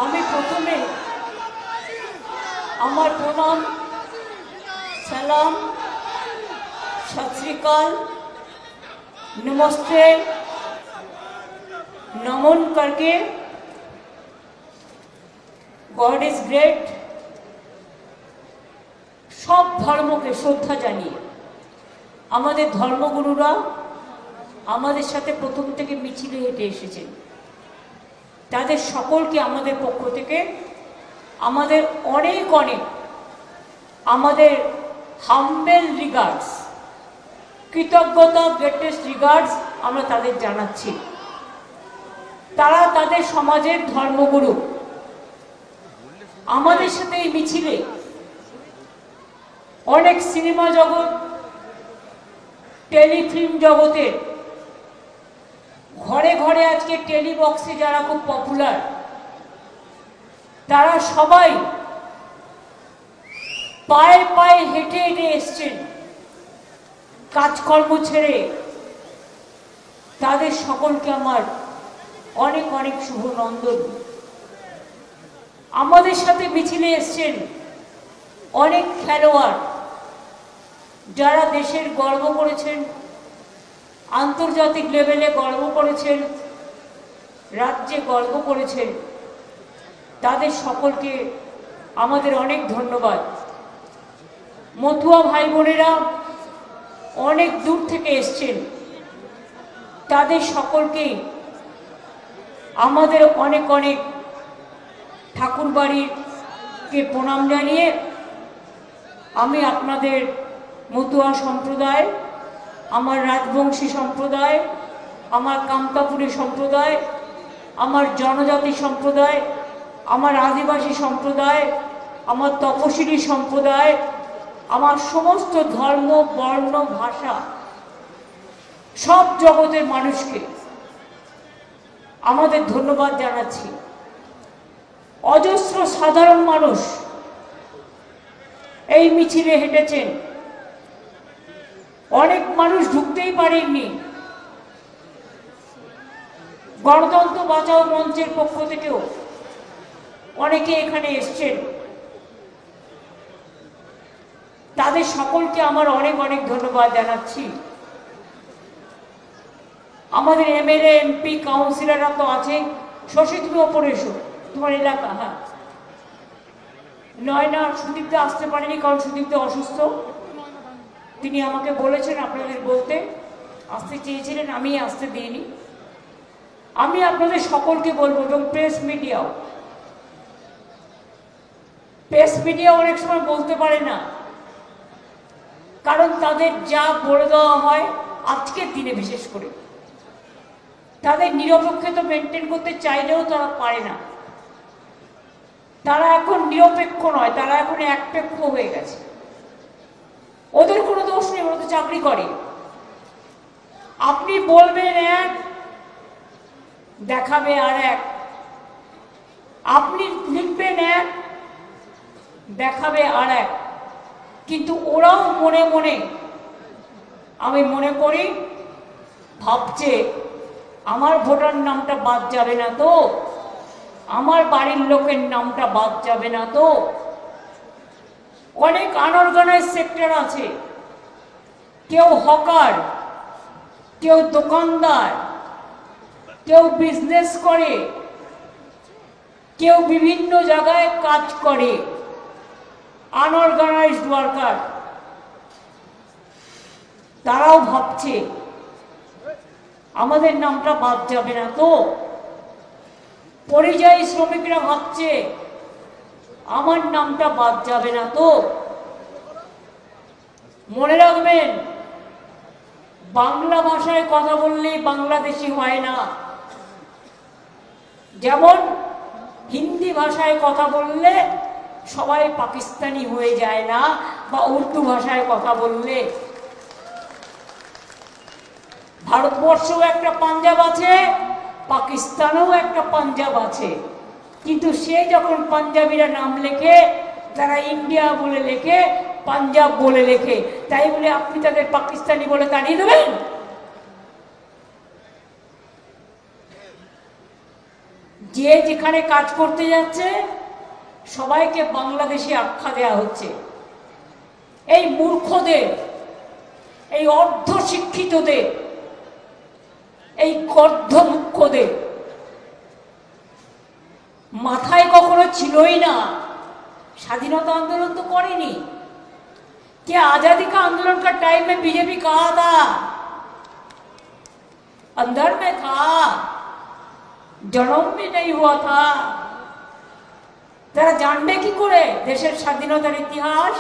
আমি প্রথমে আমার প্রণাম, সালাম, সত শ্রী अकाल, नमस्ते, नमन करके गॉड इज ग्रेट सब धर्म के श्रद्धा जानिए আমাদের ধর্মগুরুরা আমাদের সাথে প্রথম থেকে মিছিলে হেঁটে এসেছেন, তাদের সকলকে আমাদের পক্ষ থেকে আমাদের অনেক অনেক আমাদের হাম্বেল রিগার্ডস, কৃতজ্ঞতা, গ্রেটেস্ট রিগার্ডস আমরা তাদের জানাচ্ছি। তারা তাদের সমাজের ধর্মগুরু। আমাদের সাথে এই মিছিলে অনেক সিনেমা জগৎ, টেলিফিল্ম জগতের ঘরে ঘরে আজকে টেলিবক্সে যারা খুব পপুলার, তারা সবাই পায়ে পায়ে হেঁটে হেঁটে এসছেন কাজকর্ম ছেড়ে। তাদের সকলকে আমার অনেক অনেক শুভ নন্দন। আমাদের সাথে মিছিলে এসছেন অনেক খেলোয়াড় যারা দেশের গর্ব করেছেন, আন্তর্জাতিক লেভেলে গর্ব করেছেন, রাজ্যে গর্ব করেছেন। তাদের সকলকে আমাদের অনেক ধন্যবাদ। মতুয়া ভাই বোনেরা অনেক দূর থেকে এসছেন, তাদের সকলকেই আমাদের অনেক অনেক ঠাকুরবাড়িকে প্রণাম জানিয়ে আমি আপনাদের মতুয়া সম্প্রদায়, আমার রাজবংশী সম্প্রদায়, আমার কামতাপুরী সম্প্রদায়, আমার জনজাতি সম্প্রদায়, আমার আদিবাসী সম্প্রদায়, আমার তপশিলি সম্প্রদায়, আমার সমস্ত ধর্ম, বর্ণ, ভাষা, সব জগতের মানুষকে আমাদের ধন্যবাদ জানাচ্ছি। অজস্র সাধারণ মানুষ এই মিছিলে হেঁটেছেন, অনেক মানুষ ঢুকতেই পারেননি। গণতন্ত্র বাঁচাও মঞ্চের পক্ষ থেকেও অনেকে এখানে এসছেন, তাদের সকলকে আমার অনেক অনেক ধন্যবাদ জানাচ্ছি। আমাদের এমএলএ, এমপি, কাউন্সিলররা তো আছে। শশী, তুমি ওপরে এসো, তোমার এলাকা। হ্যাঁ, নয়না, সুদীপদা আসতে পারেনি কারণ সুদীপদা অসুস্থ। তিনি আমাকে বলেছেন আপনাদের বলতে, আসতে চেয়েছিলেন, আমি আসতে দিইনি। আমি আপনাদের সকলকে বলবো, এবং প্রেস মিডিয়া অনেক সময় বলতে পারে না, কারণ তাদের যা বলে দেওয়া হয় আজকের দিনে বিশেষ করে, তাদের নিরপেক্ষতা মেনটেন করতে চাইলেও তারা পারে না। তারা এখন নিরপেক্ষ নয়, তারা এখন একপেক্ষ হয়ে গেছে। ওদের কোনো দোষ নেই, ওরা তো চাকরি করে। আপনি বলবেন এক, দেখাবে আর এক। আপনি লিখবেন এক, দেখাবে আর এক। কিন্তু ওরাও মনে মনে, আমি মনে করি, ভাবছে আমার ভোটার নামটা বাদ যাবে না তো, আমার বাড়ির লোকের নামটা বাদ যাবে না তো। অনেক আনঅর্গানাইজ সেক্টর আছে, কেউ হকার, কেউ দোকানদার, কেউ বিজনেস করে, কেউ বিভিন্ন জায়গায় কাজ করে, আনঅর্গানাইজড ওয়ার্কার। তারাও ভাবছে আমাদের নামটা বাদ যাবে না তো। পরিযায়ী শ্রমিকরা ভাবছে আমার নামটা বাদ যাবে না তো। মনে রাখবেন, বাংলা ভাষায় কথা বললেই বাংলাদেশি হয় না। যেমন হিন্দি ভাষায় কথা বললে সবাই পাকিস্তানি হয়ে যায় না, বা উর্দু ভাষায় কথা বললে। ভারতবর্ষেও একটা পাঞ্জাব আছে, পাকিস্তানেও একটা পাঞ্জাব আছে, কিন্তু সে যখন পাঞ্জাবিরা নাম লেখে, তারা ইন্ডিয়া বলে লেখে, পাঞ্জাব বলে লেখে। তাই বলে আপনি তাদের পাকিস্তানি বলে তাড়িয়ে দেবেন? যে যেখানে কাজ করতে যাচ্ছে সবাইকে বাংলাদেশি আখ্যা দেওয়া হচ্ছে। এই মূর্খদের, এই অর্ধশিক্ষিতদের, এই কর্দমূর্খদের মাথায় কখনো ছিলই না স্বাধীনতা आंदोलन तो करेनी। क्या आजादी का आंदोलन का टाइम में बीजेपी कहा था, अंदर में था, जन्म भी नहीं हुआ था। তারা জানবে কি করে দেশের স্বাধীনতার ইতিহাস?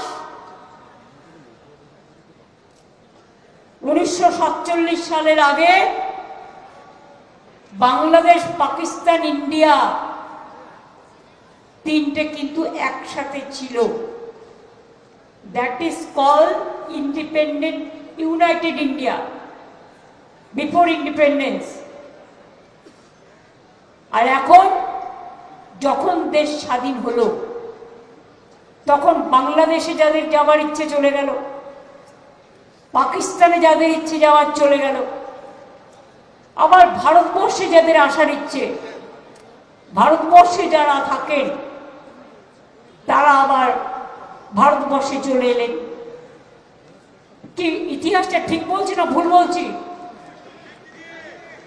1947 সালের আগে বাংলাদেশ, পাকিস্তান, ইন্ডিয়া তিনটে কিন্তু একসাথে ছিল। That is called independent united India before independence. আর এখন যখন দেশ স্বাধীন হলো তখন বাংলাদেশে যাদের যাওয়ার ইচ্ছে চলে গেল, পাকিস্তানে যাদের ইচ্ছে যাওয়ার চলে গেল, আবার ভারতবর্ষে যাদের আসার ইচ্ছে, ভারতবর্ষে যারা থাকেন তারা আবার ভারতবর্ষে চলে এলেন। কি ইতিহাসটা ঠিক বলছি না ভুল বলছি?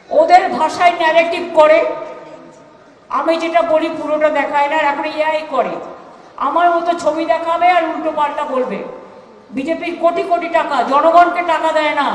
ওদের ভাষায় ন্যারেটিভ করে, আমি যেটা বলি পুরোটা দেখায় না, এখন এআই করে। আমার মতো ছবি দেখাবে আর উল্টো পাল্টা বলবে। বিজেপির কোটি কোটি টাকা জনগণকে টাকা দেয় না,